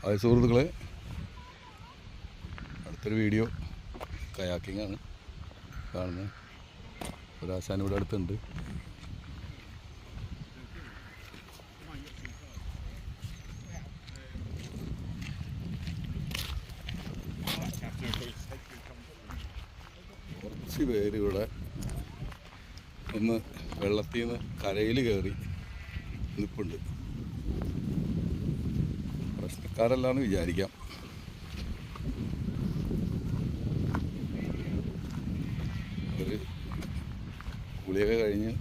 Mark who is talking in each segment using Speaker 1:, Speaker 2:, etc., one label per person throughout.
Speaker 1: Hi സുഹൃത്തുക്കളെ, അടുത്തൊരു video kayaking ആണ് കാണുന്നത്. ഒരാശാൻ ഇവിടെ അടുത്തുണ്ട്. കുറച്ച് പേര് ഇവിടെ ഒന്ന് വെള്ളത്തിൽ നിന്ന് കരയിൽ കയറി നിൽപ്പുണ്ട്. പ്രശ്നക്കാരല്ലാന്ന് വിചാരിക്കാം. ഒരു കുളിയൊക്കെ കഴിഞ്ഞ്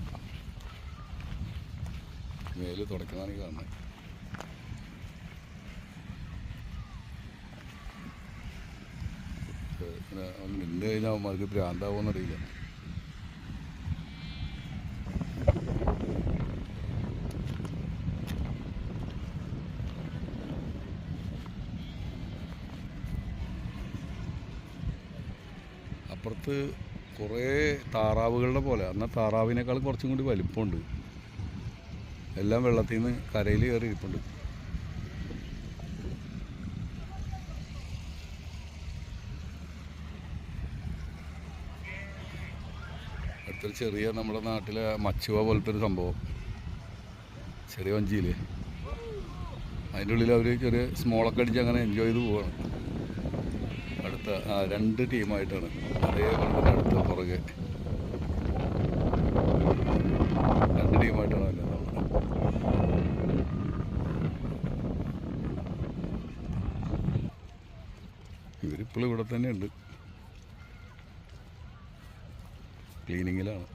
Speaker 1: മേല് തുടക്കണമാണ് കാണുന്നത്. നിന്ന് കഴിഞ്ഞാൽ അവന്മാർക്ക് ഭ്രാന്താവുമെന്നറിയില്ല. അപ്പുറത്ത് കുറേ താറാവുകളുടെ പോലെ, എന്നാൽ താറാവിനേക്കാളും കുറച്ചും കൂടി വലിപ്പമുണ്ട്. എല്ലാം വെള്ളത്തിൽ നിന്ന് കരയിൽ കയറി ഇരിപ്പുണ്ട്. അടുത്തൊരു ചെറിയ നമ്മുടെ നാട്ടിലെ മച്ചുവ പോലത്തെ ഒരു സംഭവം, ചെറിയ വഞ്ചിയിൽ അതിൻ്റെ ഉള്ളിൽ അവർ ചെറിയ സ്മോളൊക്കെ അടിച്ച് അങ്ങനെ എൻജോയ് ചെയ്ത് പോവാണ്. അടുത്ത 2 ടീമായിട്ടാണ്. അതേപോലെ തന്നെ അടുത്ത പുറകെ 2 ടീമായിട്ടാണ് അല്ലേ. ഇവരിപ്പോഴും ഇവിടെ തന്നെയുണ്ട്, ക്ലീനിങ്ങിലാണ്.